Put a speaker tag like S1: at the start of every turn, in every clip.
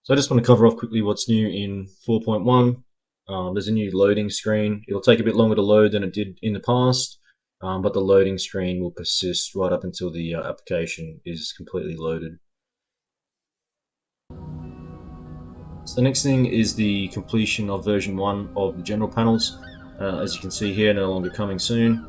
S1: So I just want to cover off quickly what's new in 4.1. There's a new loading screen. It'll take a bit longer to load than it did in the past, but the loading screen will persist right up until the application is completely loaded. So the next thing is the completion of version 1 of the general panels. As you can see here, no longer coming soon.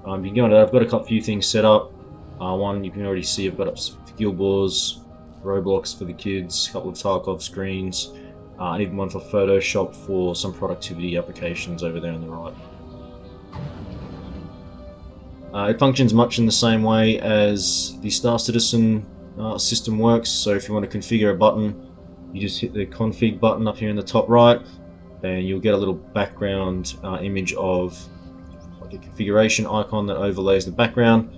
S1: You can go into that. I've got a few things set up. One you can already see I've got up Guild Wars, Roblox for the kids, a couple of Tarkov screens, and even one for Photoshop for some productivity applications over there on the right. It functions much in the same way as the Star Citizen system works. So if you want to configure a button, you just hit the config button up here in the top right, and you'll get a little background image of like a configuration icon that overlays the background.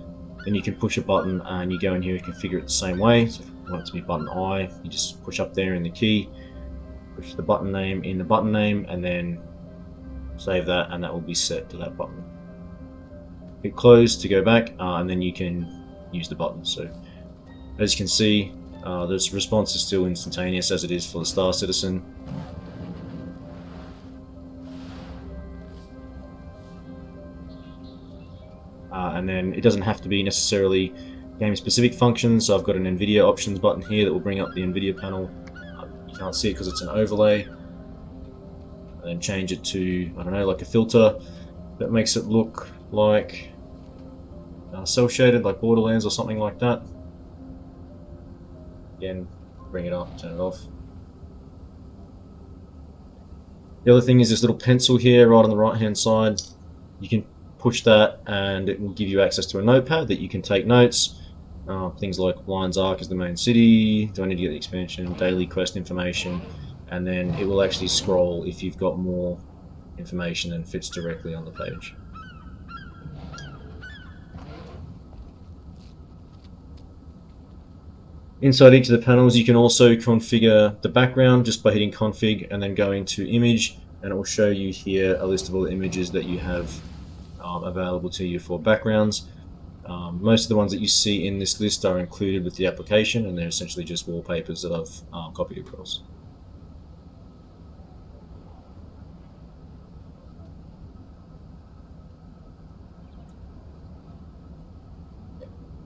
S1: Then you can push a button and you go in here and configure it the same way. So if you want it to be button I, you just push up there in the key, push the button name in the button name, and then save that, and that will be set to that button. Hit close to go back, and then you can use the button. So as you can see, this response is still instantaneous as it is for the Star Citizen. And then it doesn't have to be necessarily game-specific functions. So I've got an Nvidia Options button here that will bring up the Nvidia panel. You can't see it because it's an overlay. And then change it to, I don't know, like a filter that makes it look like cel-shaded, like Borderlands or something like that. Again, bring it up, turn it off. The other thing is this little pencil here right on the right hand side. You can push that and it will give you access to a notepad that you can take notes. Things like Lions Arc is the main city, do I need to get the expansion, daily quest information, and then it will actually scroll if you've got more information and fits directly on the page. Inside each of the panels you can also configure the background just by hitting config and then going to image, and it will show you here a list of all the images that you have available to you for backgrounds. Most of the ones that you see in this list are included with the application, and they're essentially just wallpapers that I've copied across.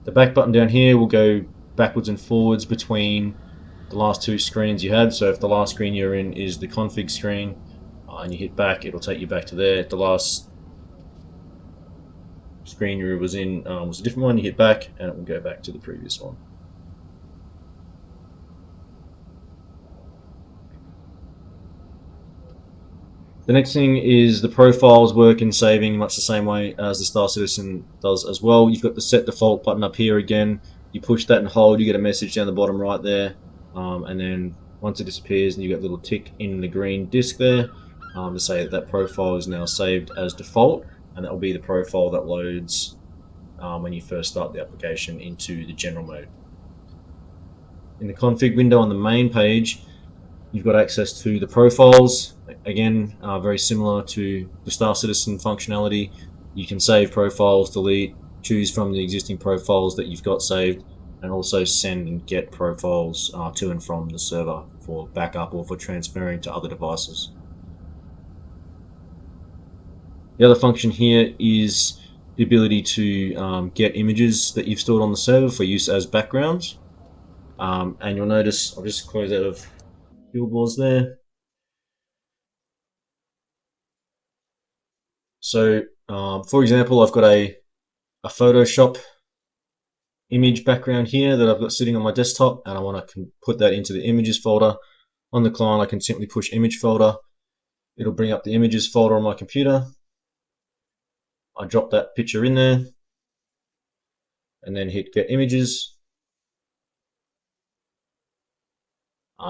S1: The back button down here will go backwards and forwards between the last two screens you had. So if the last screen you're in is the config screen and you hit back, it'll take you back to there. If the last screen you was in was a different one, you hit back and it will go back to the previous one. The next thing is the profiles work in saving much the same way as the Star Citizen does as well. You've got the set default button up here again. You push that and hold, you get a message down the bottom right there, and then once it disappears, and you get a little tick in the green disc there to say that that profile is now saved as default, and that will be the profile that loads when you first start the application into the general mode. In the config window on the main page, you've got access to the profiles. Again, very similar to the Star Citizen functionality. You can save profiles, delete, choose from the existing profiles that you've got saved, and also send and get profiles to and from the server for backup or for transferring to other devices. The other function here is the ability to get images that you've stored on the server for use as backgrounds. And you'll notice, I'll just close out of Guild Wars there. So, for example, I've got a Photoshop image background here that I've got sitting on my desktop, and I want to put that into the images folder. On the client, I can simply push image folder. It'll bring up the images folder on my computer. I drop that picture in there, and then hit get images.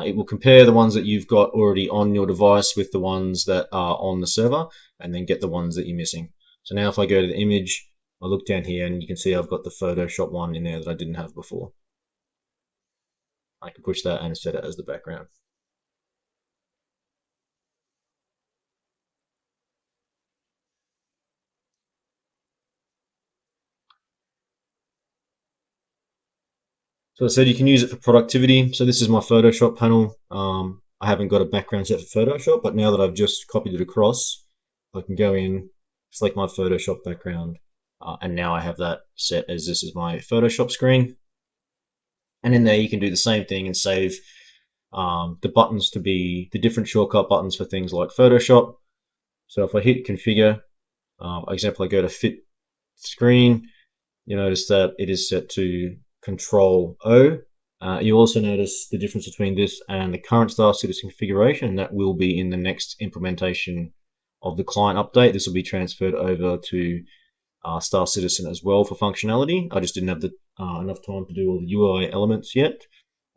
S1: It will compare the ones that you've got already on your device with the ones that are on the server, and then get the ones that you're missing. So now if I go to the image, I look down here and you can see I've got the Photoshop one in there that I didn't have before. I can push that and set it as the background. So I said you can use it for productivity. So this is my Photoshop panel. I haven't got a background set for Photoshop, but now that I've just copied it across, I can go in, select my Photoshop background, and now I have that set as this is my Photoshop screen. And in there you can do the same thing and save the buttons to be the different shortcut buttons for things like Photoshop. So if I hit configure, example, I go to fit screen, you notice that it is set to Control O. You also notice the difference between this and the current Star Citizen configuration, and that will be in the next implementation of the client update. This will be transferred over to Star Citizen as well for functionality. I just didn't have enough time to do all the UI elements yet,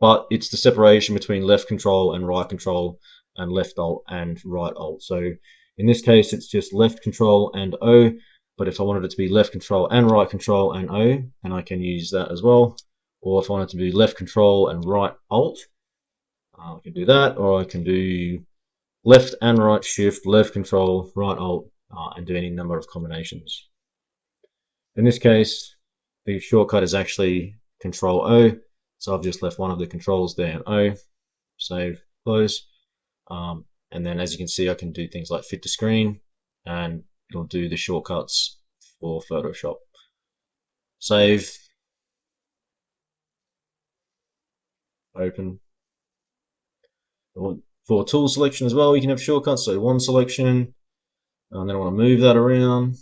S1: but it's the separation between left control and right control and left alt and right alt. So in this case, it's just left control and O, but if I wanted it to be left control and right control and O, and I can use that as well. Or if I wanted to be left control and right alt, I can do that, or I can do left and right shift, left control, right alt, and do any number of combinations. In this case, the shortcut is actually Control O, so I've just left one of the controls there and O, save, close, and then as you can see I can do things like fit to screen, and it'll do the shortcuts for Photoshop. Save, open. For tool selection as well, you can have shortcuts, so one selection, and then I want to move that around.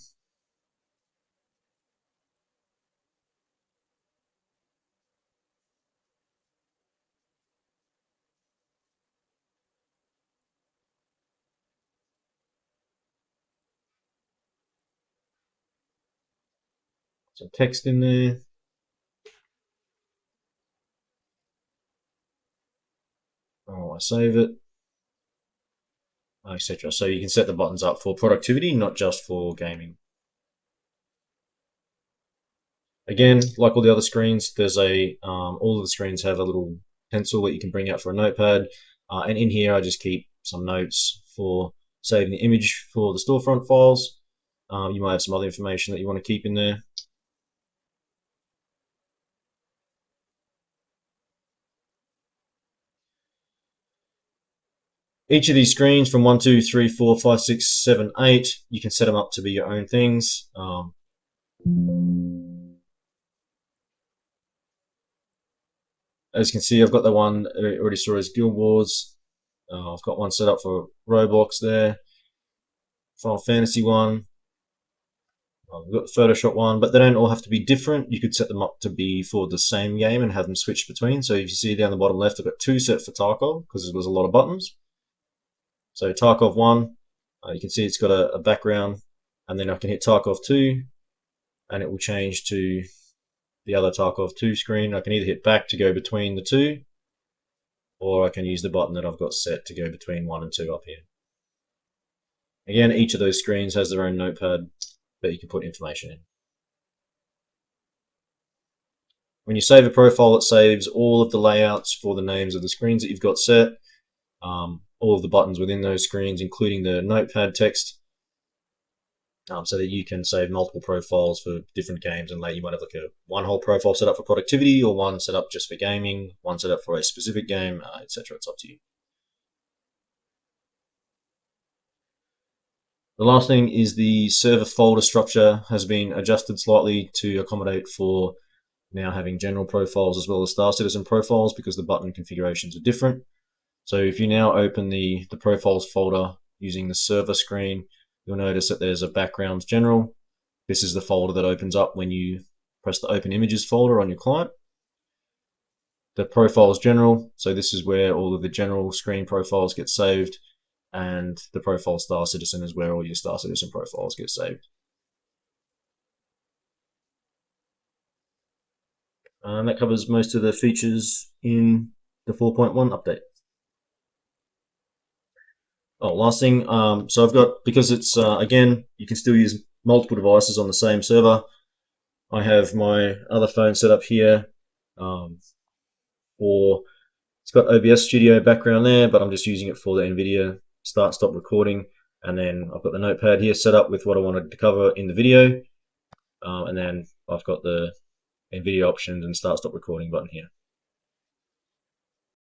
S1: Some text in there. I save it, etc. So you can set the buttons up for productivity, not just for gaming. Again, like all the other screens, there's all of the screens have a little pencil that you can bring out for a notepad. And in here, I just keep some notes for saving the image for the storefront files. You might have some other information that you want to keep in there. Each of these screens from 1, 2, 3, 4, 5, 6, 7, 8, you can set them up to be your own things. As you can see, I've got the one I already saw as Guild Wars. I've got one set up for Roblox there. Final Fantasy one. We've got the Photoshop one, but they don't all have to be different. You could set them up to be for the same game and have them switch between. So if you see down the bottom left, I've got two set for Tarkov because there was a lot of buttons. So Tarkov 1, you can see it's got a background, and then I can hit Tarkov 2, and it will change to the other Tarkov 2 screen. I can either hit back to go between the two, or I can use the button that I've got set to go between 1 and 2 up here. Again, each of those screens has their own notepad that you can put information in. When you save a profile, it saves all of the layouts for the names of the screens that you've got set, all of the buttons within those screens, including the notepad text, so that you can save multiple profiles for different games. And later you might have like one whole profile set up for productivity, or one set up just for gaming, one set up for a specific game, etc. It's up to you. The last thing is the server folder structure has been adjusted slightly to accommodate for now having general profiles as well as Star Citizen profiles, because the button configurations are different. So if you now open the profiles folder using the server screen, you'll notice that there's a backgrounds general. This is the folder that opens up when you press the open images folder on your client. The profiles general, so this is where all of the general screen profiles get saved, and the profile Star Citizen is where all your Star Citizen profiles get saved. And that covers most of the features in the 4.1 update. Oh, last thing, so I've got, because it's, again, you can still use multiple devices on the same server. I have my other phone set up here for, it's got OBS Studio background there, but I'm just using it for the Nvidia start stop recording. And then I've got the notepad here set up with what I wanted to cover in the video. And then I've got the Nvidia Options and start stop recording button here.